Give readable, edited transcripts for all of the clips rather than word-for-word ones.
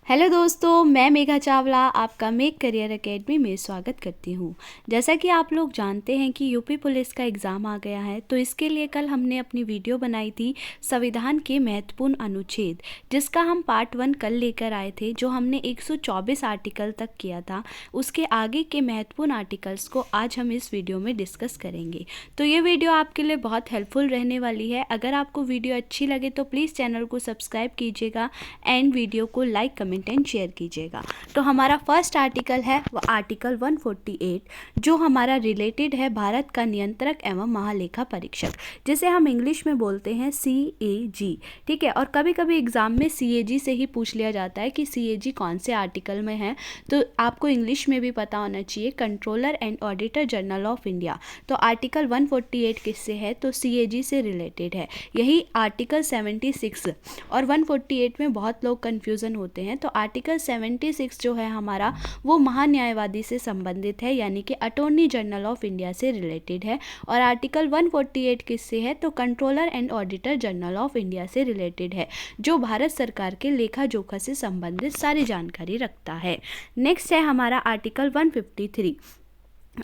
Hello दोस्तों, मैं मेघा चावला आपका मेक करियर एकेडमी में स्वागत करती हूँ। जैसा कि आप लोग जानते हैं कि यूपी पुलिस का एग्ज़ाम आ गया है, तो इसके लिए कल हमने अपनी वीडियो बनाई थी संविधान के महत्वपूर्ण अनुच्छेद, जिसका हम पार्ट 1 कल लेकर आए थे, जो हमने 124 आर्टिकल तक किया था। उसके आगे के महत्वपूर्ण आर्टिकल्स को आज हम इस वीडियो में डिस्कस करेंगे। तो ये वीडियो आपके लिए बहुत हेल्पफुल रहने वाली है। अगर आपको वीडियो अच्छी लगे तो प्लीज़ चैनल को सब्सक्राइब कीजिएगा एंड वीडियो को लाइक कमेंट एंड शेयर कीजिएगा। तो हमारा फर्स्ट आर्टिकल है वो आर्टिकल 148, जो हमारा रिलेटेड है भारत का नियंत्रक एवं महालेखा परीक्षक, जिसे हम इंग्लिश में बोलते हैं CAG। ठीक है, और कभी कभी एग्जाम में CAG से ही पूछ लिया जाता है कि CAG कौन से आर्टिकल में है। तो आपको इंग्लिश में भी पता होना चाहिए, controller and auditor general of India. तो आर्टिकल 148 किससे है? तो CAG से रिलेटेड है। यही आर्टिकल 76 और 148 में बहुत लोग कन्फ्यूज़न होते हैं। तो आर्टिकल 76 जो है हमारा, वो महान्यायवादी से संबंधित है, यानी कि अटॉर्नी जनरल ऑफ इंडिया से रिलेटेड है। और आर्टिकल 148 किससे है? तो controller and auditor general of India से रिलेटेड है, जो भारत सरकार के लेखा जोखा से संबंधित सारी जानकारी रखता है। नेक्स्ट है हमारा आर्टिकल 153।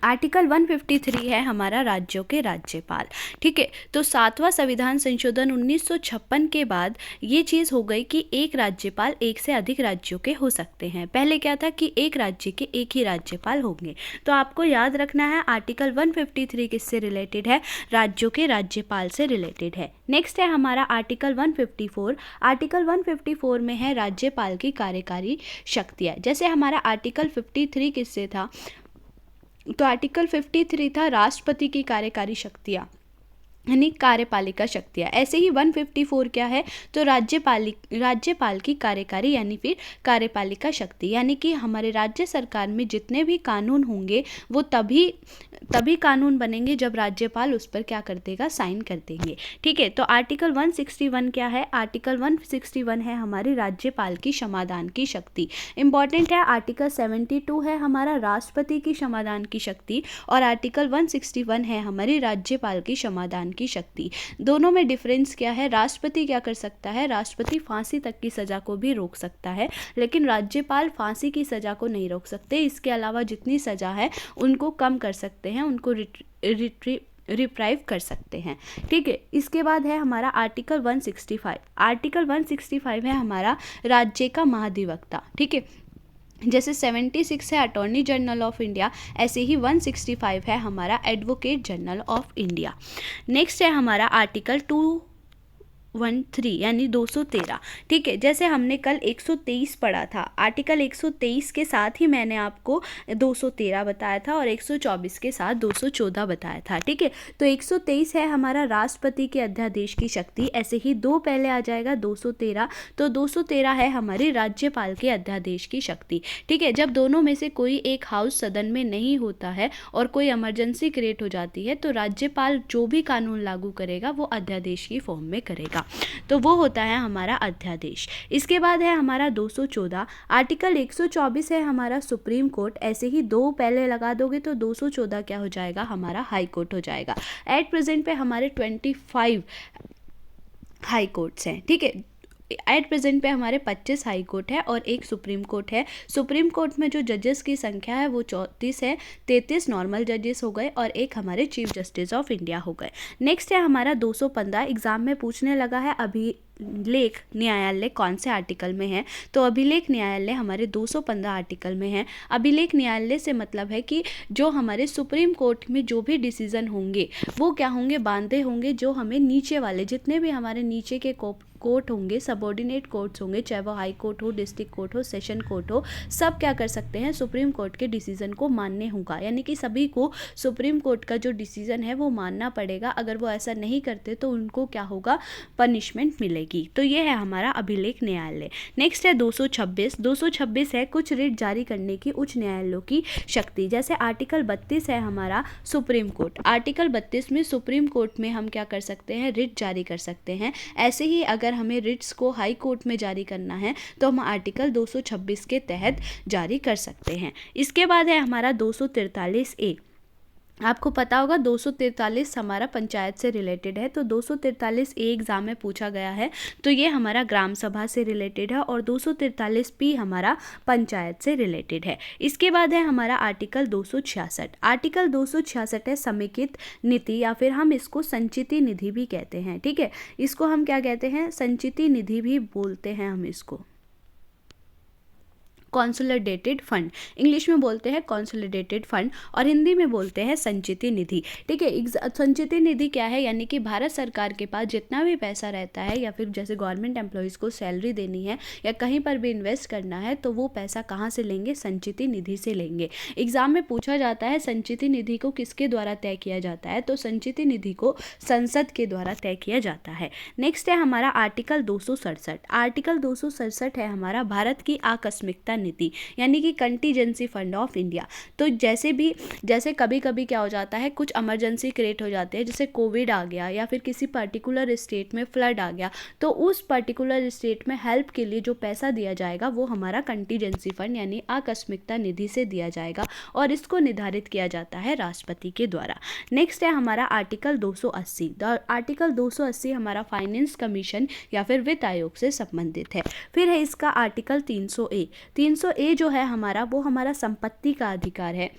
आर्टिकल 153 है हमारा राज्यों के राज्यपाल। ठीक है, तो 7वां संविधान संशोधन 1956 के बाद ये चीज़ हो गई कि एक राज्यपाल एक से अधिक राज्यों के हो सकते हैं। पहले क्या था कि एक राज्य के एक ही राज्यपाल होंगे। तो आपको याद रखना है आर्टिकल 153 किससे रिलेटेड है? राज्यों के राज्यपाल से रिलेटेड है। नेक्स्ट है हमारा आर्टिकल 154। आर्टिकल 154 में है राज्यपाल की कार्यकारी शक्तियाँ। जैसे हमारा आर्टिकल 53 किससे था? तो आर्टिकल 53 था राष्ट्रपति की कार्यकारी शक्तियाँ, यानी कार्यपालिका शक्तियाँ। ऐसे ही 154 क्या है? तो राज्यपाल की कार्यकारी यानी फिर कार्यपालिका शक्ति, यानी कि हमारे राज्य सरकार में जितने भी कानून होंगे वो तभी कानून बनेंगे जब राज्यपाल उस पर क्या कर देगा? साइन कर देंगे। ठीक है, तो आर्टिकल 161 क्या है? आर्टिकल 161 है हमारी राज्यपाल की समाधान की शक्ति। इंपॉर्टेंट है। आर्टिकल 72 है हमारा राष्ट्रपति की समाधान की शक्ति, और आर्टिकल 161 है हमारी राज्यपाल की समाधान की शक्ति। दोनों में डिफरेंस क्या है? राष्ट्रपति क्या कर सकता है? राष्ट्रपति फांसी तक की सजा को भी रोक सकता है, लेकिन राज्यपाल फांसी की सजा को नहीं रोक सकते। इसके अलावा जितनी सजा है उनको कम कर सकते हैं, उनको रिप्राइव कर सकते हैं। ठीक है, इसके बाद है हमारा आर्टिकल 165। आर्टिकल 165 है हमारा राज्य का महाधिवक्ता। ठीक है, जैसे 76 है अटॉर्नी जनरल ऑफ इंडिया, ऐसे ही 165 है हमारा advocate general of India. Next है हमारा आर्टिकल 213 यानी 213। ठीक है, जैसे हमने कल 123 पढ़ा था, आर्टिकल 123 के साथ ही मैंने आपको 213 बताया था और 124 के साथ 214 बताया था। ठीक है, तो 123 है हमारा राष्ट्रपति के अध्यादेश की शक्ति, ऐसे ही दो पहले आ जाएगा 213। तो 213 है हमारी राज्यपाल के अध्यादेश की शक्ति। ठीक है, जब दोनों में से कोई एक हाउस सदन में नहीं होता है और कोई इमरजेंसी क्रिएट हो जाती है, तो राज्यपाल जो भी कानून लागू करेगा वो अध्यादेश की फॉर्म में करेगा, तो वो होता है हमारा अध्यादेश। इसके बाद है हमारा 214। आर्टिकल 124 है हमारा सुप्रीम कोर्ट, ऐसे ही दो पहले लगा दोगे तो 214 क्या हो जाएगा? हमारा हाई कोर्ट हो जाएगा। एट प्रेजेंट पे हमारे 25 हाई कोर्ट्स हैं। ठीक है, एट प्रेजेंट पे हमारे 25 हाई कोर्ट है और एक सुप्रीम कोर्ट है। सुप्रीम कोर्ट में जो जजेस की संख्या है वो 34 है, 33 नॉर्मल जजेस हो गए और एक हमारे चीफ जस्टिस ऑफ इंडिया हो गए। नेक्स्ट है हमारा 215। एग्जाम में पूछने लगा है अभिलेख न्यायालय कौन से आर्टिकल में है? तो अभिलेख न्यायालय हमारे 215 आर्टिकल में है। अभिलेख न्यायालय से मतलब है कि जो हमारे सुप्रीम कोर्ट में जो भी डिसीजन होंगे वो क्या होंगे? बांधे होंगे, जो हमें नीचे वाले जितने भी हमारे नीचे के कोर्ट होंगे, सबऑर्डिनेट कोर्ट्स होंगे, चाहे वो हाई कोर्ट हो, डिस्ट्रिक्ट कोर्ट हो, सेशन कोर्ट हो, सब क्या कर सकते हैं? सुप्रीम कोर्ट के डिसीजन को मानने होगा, यानी कि सभी को सुप्रीम कोर्ट का जो डिसीजन है वो मानना पड़ेगा। अगर वो ऐसा नहीं करते तो उनको क्या होगा? पनिशमेंट मिलेगी। तो ये है हमारा अभिलेख न्यायालय। नेक्स्ट है 226। 226 है कुछ रिट जारी करने की उच्च न्यायालयों की शक्ति। जैसे आर्टिकल 32 है हमारा सुप्रीम कोर्ट। आर्टिकल 32 में सुप्रीम कोर्ट में हम क्या कर सकते हैं? रिट जारी कर सकते हैं। ऐसे ही अगर हमें रिट्स को हाई कोर्ट में जारी करना है तो हम आर्टिकल 226 के तहत जारी कर सकते हैं। इसके बाद है हमारा 243A। आपको पता होगा 243 हमारा पंचायत से रिलेटेड है, तो 243 ए एग्ज़ाम में पूछा गया है, तो ये हमारा ग्राम सभा से रिलेटेड है, और 243 पी हमारा पंचायत से रिलेटेड है। इसके बाद है हमारा आर्टिकल 266। आर्टिकल 266 है समेकित नीति, या फिर हम इसको संचिति निधि भी कहते हैं। ठीक है, इसको हम क्या कहते हैं, संचिति निधि भी बोलते हैं हम इसको, कॉन्सोलिडेटेड फंड, इंग्लिश में बोलते हैं कॉन्सोलिडेटेड फंड, और हिंदी में बोलते हैं संचिति निधि। ठीक है, संचिति निधि क्या है, यानी कि भारत सरकार के पास जितना भी पैसा रहता है, या फिर जैसे गवर्नमेंट एम्प्लॉयज़ को सैलरी देनी है या कहीं पर भी इन्वेस्ट करना है, तो वो पैसा कहाँ से लेंगे, संचिति निधि से लेंगे। एग्जाम में पूछा जाता है संचिति निधि को किसके द्वारा तय किया जाता है, तो संचिति निधि को संसद के द्वारा तय किया जाता है। नेक्स्ट है हमारा आर्टिकल 267। आर्टिकल 267 है हमारा भारत की आकस्मिकता नीति, यानी कि कंटीजेंसी फंड ऑफ इंडिया। तो जैसे कभी कभी क्या हो जाता है, कुछ इमरजेंसी क्रिएट हो जाते हैं, जैसे कोविड आ गया या फिर किसी पर्टिकुलर स्टेट में फ्लड आ गया, तो उस पर्टिकुलर स्टेट में हेल्प के लिए जो पैसा दिया जाएगा वो हमारा कंटीजेंसी फंड यानी आकस्मिकता निधि से दिया जाएगा, और इसको निर्धारित किया जाता है राष्ट्रपति के द्वारा। नेक्स्ट है हमारा आर्टिकल 280। आर्टिकल 280 हमारा फाइनेंस कमीशन या फिर वित्त आयोग से संबंधित है। फिर है इसका आर्टिकल 300 ए। 300 ए जो है हमारा, वो हमारा संपत्ति का अधिकार है।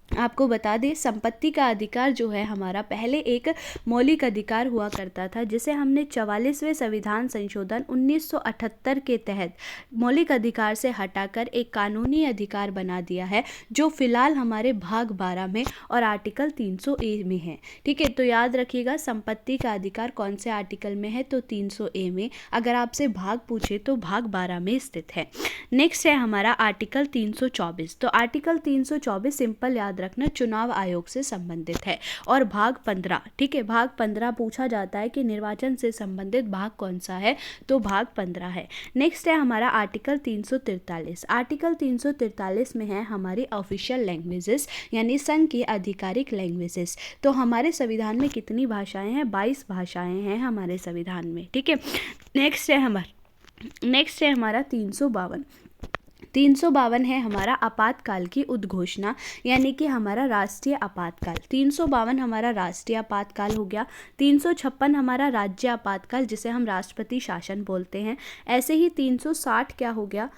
आपको बता दें, संपत्ति का अधिकार जो है हमारा पहले एक मौलिक अधिकार हुआ करता था, जिसे हमने 44वें संविधान संशोधन 1978 के तहत मौलिक अधिकार से हटाकर एक कानूनी अधिकार बना दिया है, जो फिलहाल हमारे भाग 12 में और आर्टिकल 300 ए में है। ठीक है, तो याद रखिएगा संपत्ति का अधिकार कौन से आर्टिकल में है, तो 300 ए में। अगर आपसे भाग पूछे तो भाग 12 में स्थित है। नेक्स्ट है हमारा आर्टिकल 324। तो आर्टिकल 324 सिंपल याद रखना, चुनाव आयोग से संबंधित है। और भाग 15, ठीक है, भाग 15 पूछा जाता है कि निर्वाचन से संबंधित भाग कौन सा है, तो भाग 15 है। नेक्स्ट है हमारा आर्टिकल 343। आर्टिकल 343 में है हमारी ऑफिशियल लैंग्वेजेस, यानी संघ की आधिकारिक लैंग्वेजेस। तो हमारे संविधान में कितनी भाषाएं हैं, 22 भाषाएं हैं हमारे संविधान में। ठीक है, नेक्स्ट है हमारा 352। 352 है हमारा आपातकाल की उद्घोषणा, यानी कि हमारा राष्ट्रीय आपातकाल। 352 हमारा राष्ट्रीय आपातकाल हो गया। 356 हमारा राज्य आपातकाल, जिसे हम राष्ट्रपति शासन बोलते हैं। ऐसे ही 360 क्या हो गया,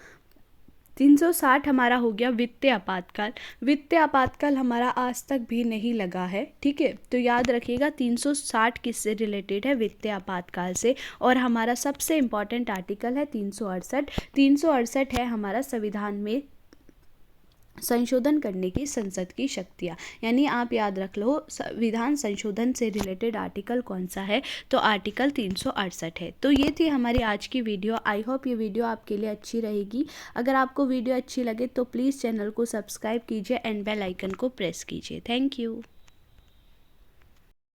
360 हमारा हो गया वित्तीय आपातकाल। वित्तीय आपातकाल हमारा आज तक भी नहीं लगा है। ठीक है, तो याद रखिएगा 360 किससे रिलेटेड है, वित्तीय आपातकाल से। और हमारा सबसे इम्पॉर्टेंट आर्टिकल है 368। 368 है हमारा संविधान में संशोधन करने की संसद की शक्तियाँ, यानी आप याद रख लो संविधान संशोधन से रिलेटेड आर्टिकल कौन सा है, तो आर्टिकल 368 है। तो ये थी हमारी आज की वीडियो। आई होप ये वीडियो आपके लिए अच्छी रहेगी। अगर आपको वीडियो अच्छी लगे तो प्लीज़ चैनल को सब्सक्राइब कीजिए एंड बेल आइकन को प्रेस कीजिए। Thank you.